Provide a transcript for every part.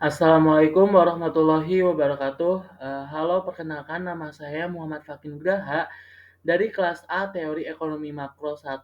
Assalamualaikum warahmatullahi wabarakatuh. Halo, perkenalkan nama saya Muhammad Fakin Nugraha dari kelas A Teori Ekonomi Makro 1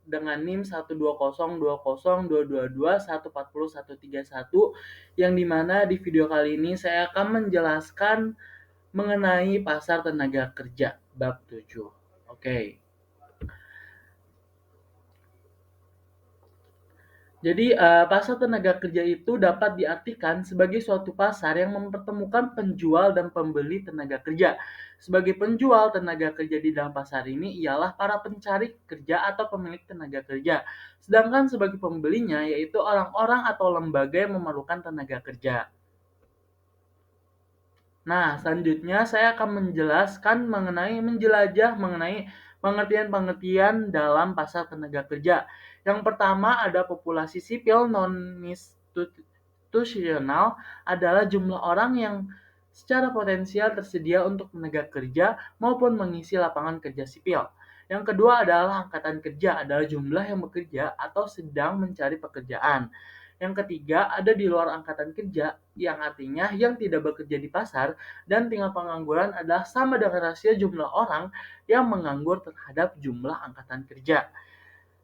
dengan NIM 120020222140131 yang dimana di video kali ini saya akan menjelaskan mengenai pasar tenaga kerja bab 7. Oke. Jadi, pasar tenaga kerja itu dapat diartikan sebagai suatu pasar yang mempertemukan penjual dan pembeli tenaga kerja. Sebagai penjual tenaga kerja di dalam pasar ini ialah para pencari kerja atau pemilik tenaga kerja. Sedangkan sebagai pembelinya yaitu orang-orang atau lembaga yang memerlukan tenaga kerja. Nah, selanjutnya saya akan menjelajah mengenai pengertian-pengertian dalam pasar tenaga kerja. Yang pertama ada populasi sipil non-institusional adalah jumlah orang yang secara potensial tersedia untuk tenaga kerja maupun mengisi lapangan kerja sipil. Yang kedua adalah angkatan kerja adalah jumlah yang bekerja atau sedang mencari pekerjaan. Yang ketiga, ada di luar angkatan kerja, yang artinya yang tidak bekerja di pasar, dan tingkat pengangguran adalah sama dengan rasio jumlah orang yang menganggur terhadap jumlah angkatan kerja.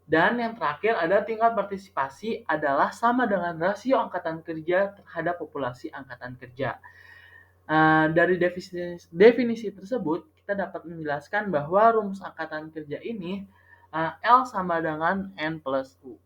Dan yang terakhir ada tingkat partisipasi adalah sama dengan rasio angkatan kerja terhadap populasi angkatan kerja. Dari definisi tersebut, kita dapat menjelaskan bahwa rumus angkatan kerja ini L sama dengan N plus U.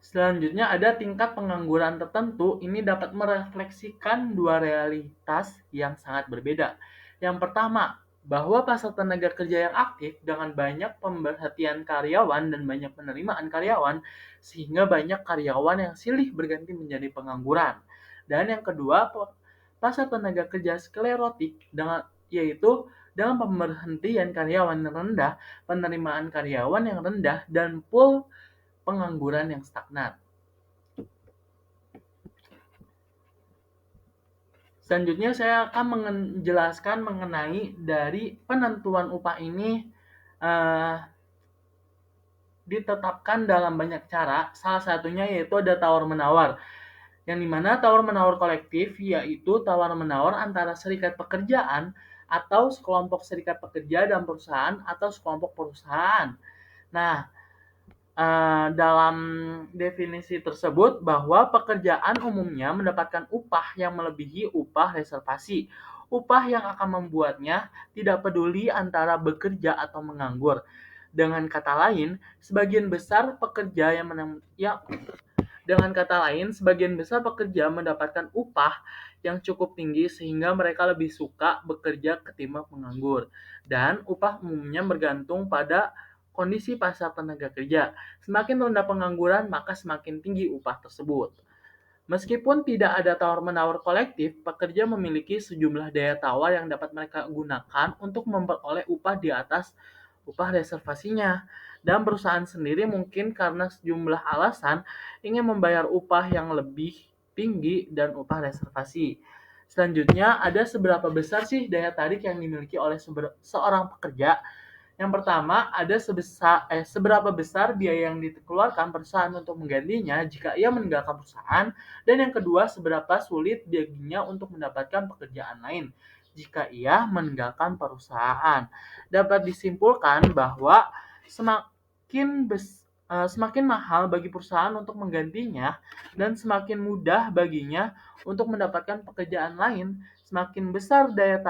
Selanjutnya ada tingkat pengangguran tertentu, ini dapat merefleksikan dua realitas yang sangat berbeda. Yang pertama, bahwa pasar tenaga kerja yang aktif dengan banyak pemerhatian karyawan dan banyak penerimaan karyawan, sehingga banyak karyawan yang silih berganti menjadi pengangguran. Dan yang kedua, pasar tenaga kerja sklerotik yaitu dengan pemberhentian karyawan yang rendah, penerimaan karyawan yang rendah, dan pool pengangguran yang stagnan. Selanjutnya saya akan menjelaskan mengenai dari penentuan upah ini uh, ditetapkan dalam banyak cara. Salah satunya yaitu ada tawar-menawar. Yang dimana tawar-menawar kolektif yaitu tawar-menawar antara serikat pekerjaan atau sekelompok serikat pekerja dan perusahaan atau sekelompok perusahaan. Nah, dalam definisi tersebut bahwa pekerjaan umumnya mendapatkan upah yang melebihi upah reservasi. Upah yang akan membuatnya tidak peduli antara bekerja atau menganggur. Dengan kata lain, sebagian besar pekerja mendapatkan upah yang cukup tinggi sehingga mereka lebih suka bekerja ketimbang menganggur. Dan upah umumnya bergantung pada kondisi pasar tenaga kerja. Semakin rendah pengangguran, maka semakin tinggi upah tersebut. Meskipun tidak ada tawar-menawar kolektif, pekerja memiliki sejumlah daya tawar yang dapat mereka gunakan untuk memperoleh upah di atas upah reservasinya. Dan perusahaan sendiri mungkin karena sejumlah alasan ingin membayar upah yang lebih tinggi dan upah reservasi. Selanjutnya, ada seberapa besar sih daya tarik yang dimiliki oleh seorang pekerja. Yang pertama, ada seberapa besar biaya yang dikeluarkan perusahaan untuk menggantinya jika ia meninggalkan perusahaan, dan yang kedua, seberapa sulit baginya untuk mendapatkan pekerjaan lain jika ia meninggalkan perusahaan. Dapat disimpulkan bahwa semakin mahal bagi perusahaan untuk menggantinya dan semakin mudah baginya untuk mendapatkan pekerjaan lain, semakin besar daya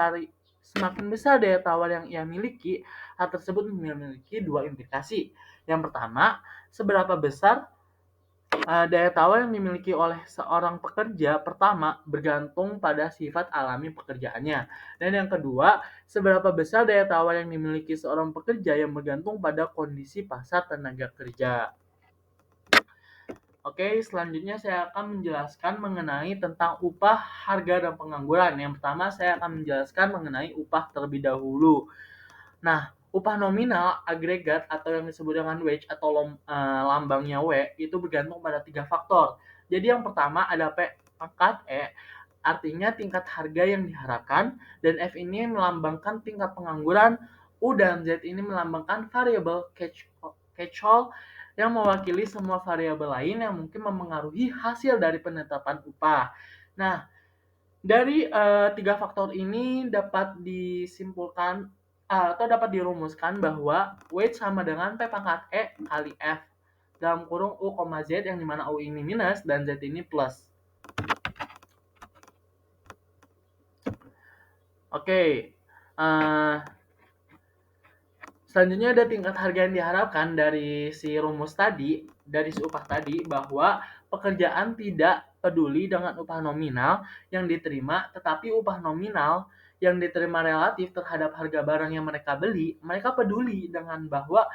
tawar yang ia miliki. Hal tersebut memiliki dua implikasi. Yang pertama, seberapa besar daya tawar yang dimiliki oleh seorang pekerja pertama bergantung pada sifat alami pekerjaannya. Dan yang kedua, seberapa besar daya tawar yang dimiliki seorang pekerja yang bergantung pada kondisi pasar tenaga kerja. Oke, selanjutnya saya akan menjelaskan mengenai tentang upah, harga, dan pengangguran. Yang pertama, saya akan menjelaskan mengenai upah terlebih dahulu. Nah, upah nominal agregat atau yang disebut dengan wage atau lambangnya W itu bergantung pada tiga faktor. Jadi yang pertama ada P pangkat E, artinya tingkat harga yang diharapkan, dan F ini melambangkan tingkat pengangguran, U dan Z ini melambangkan variable catch-all yang mewakili semua variabel lain yang mungkin mempengaruhi hasil dari penetapan upah. Nah, dari tiga faktor ini dapat disimpulkan atau dapat dirumuskan bahwa wage sama dengan P pangkat E kali F dalam kurung U, Z yang dimana U ini minus dan Z ini plus. Oke, selanjutnya ada tingkat harga yang diharapkan dari si rumus tadi, dari si upah tadi, bahwa pekerjaan tidak peduli dengan upah nominal yang diterima, tetapi upah nominal yang diterima relatif terhadap harga barang yang mereka beli. Mereka peduli dengan bahwa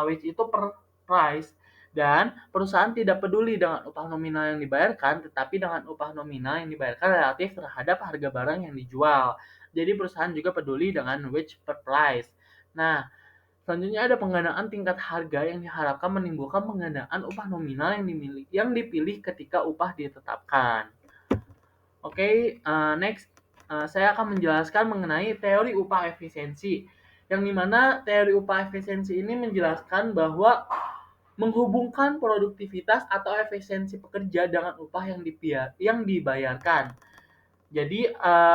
wage itu per price, dan perusahaan tidak peduli dengan upah nominal yang dibayarkan, tetapi dengan upah nominal yang dibayarkan relatif terhadap harga barang yang dijual. Jadi perusahaan juga peduli dengan wage per price. Nah, selanjutnya ada penggandaan tingkat harga yang diharapkan menimbulkan penggandaan upah nominal yang dipilih ketika upah ditetapkan. Oke, next, saya akan menjelaskan mengenai teori upah efisiensi, yang dimana teori upah efisiensi ini menjelaskan bahwa menghubungkan produktivitas atau efisiensi pekerja dengan upah yang dibayarkan. Jadi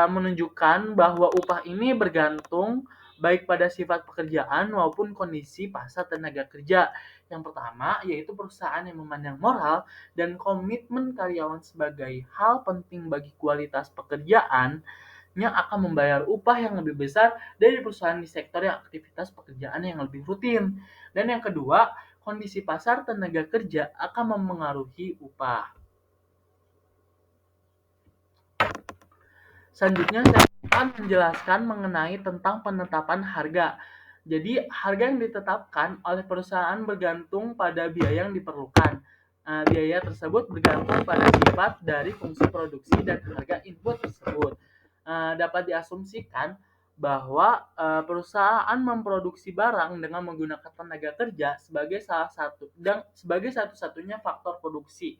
menunjukkan bahwa upah ini bergantung baik pada sifat pekerjaan maupun kondisi pasar tenaga kerja. Yang pertama yaitu perusahaan yang memandang moral dan komitmen karyawan sebagai hal penting bagi kualitas pekerjaan yang akan membayar upah yang lebih besar dari perusahaan di sektor yang aktivitas pekerjaan yang lebih rutin. Dan yang kedua, kondisi pasar tenaga kerja akan memengaruhi upah. Selanjutnya saya akan menjelaskan mengenai tentang penetapan harga. Jadi harga yang ditetapkan oleh perusahaan bergantung pada biaya yang diperlukan. Biaya tersebut bergantung pada sifat dari fungsi produksi dan harga input tersebut. Dapat diasumsikan bahwa perusahaan memproduksi barang dengan menggunakan tenaga kerja sebagai salah satu dan sebagai satu-satunya faktor produksi.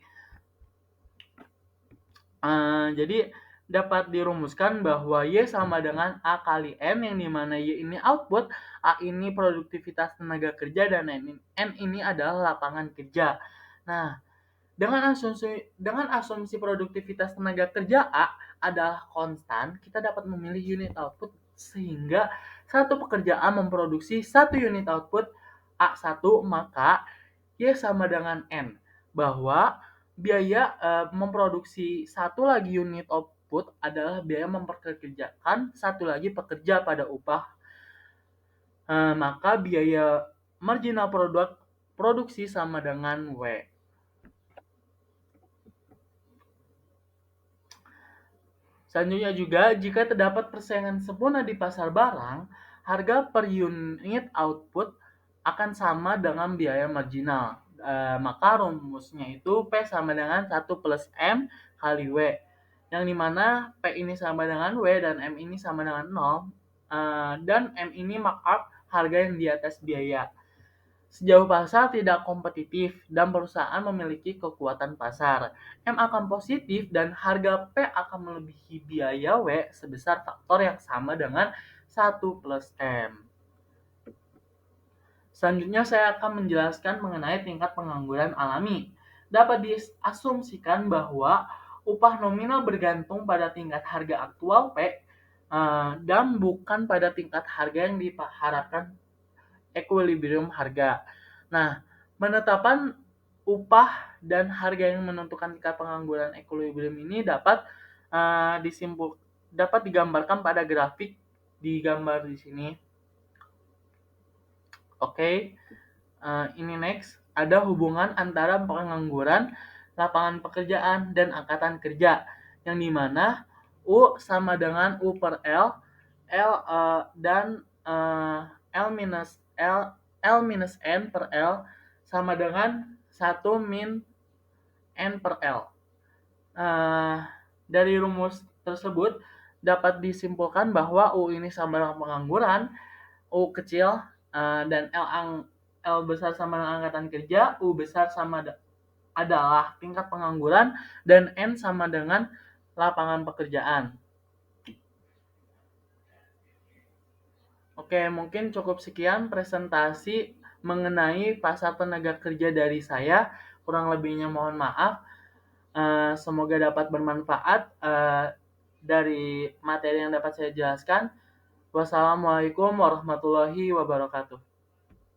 Jadi dapat dirumuskan bahwa Y sama dengan A kali N, yang dimana Y ini output, A ini produktivitas tenaga kerja, dan N ini adalah lapangan kerja. Nah, dengan asumsi produktivitas tenaga kerja A adalah konstan, kita dapat memilih unit output sehingga satu pekerjaan memproduksi satu unit output A1, maka Y sama dengan N, bahwa biaya memproduksi satu lagi unit output adalah biaya memperkerjakan satu lagi pekerja pada upah. Maka biaya marginal produksi sama dengan W. Selanjutnya juga, jika terdapat persaingan sempurna di pasar barang, harga per unit output akan sama dengan biaya marginal. Maka rumusnya itu P sama dengan 1 plus M kali W. Yang dimana P ini sama dengan W dan M ini sama dengan 0. Dan M ini markup harga yang di atas biaya. Sejauh pasar tidak kompetitif dan perusahaan memiliki kekuatan pasar, M akan positif dan harga P akan melebihi biaya W sebesar faktor yang sama dengan 1 plus M. Selanjutnya saya akan menjelaskan mengenai tingkat pengangguran alami. Dapat diasumsikan bahwa upah nominal bergantung pada tingkat harga aktual P dan bukan pada tingkat harga yang diharapkan equilibrium harga. Nah, penetapan upah dan harga yang menentukan tingkat pengangguran equilibrium ini dapat digambarkan pada grafik digambar di sini. Oke, ini next. Ada hubungan antara pengangguran, lapangan pekerjaan, dan angkatan kerja, yang dimana U sama dengan U per L, dan L minus N per L sama dengan 1 min N per L. Dari rumus tersebut dapat disimpulkan bahwa U ini sama dengan pengangguran, U kecil, dan L besar sama dengan angkatan kerja, U besar adalah tingkat pengangguran, dan N sama dengan lapangan pekerjaan. Oke, mungkin cukup sekian presentasi mengenai pasar tenaga kerja dari saya. Kurang lebihnya mohon maaf. Semoga dapat bermanfaat dari materi yang dapat saya jelaskan. Wassalamualaikum warahmatullahi wabarakatuh.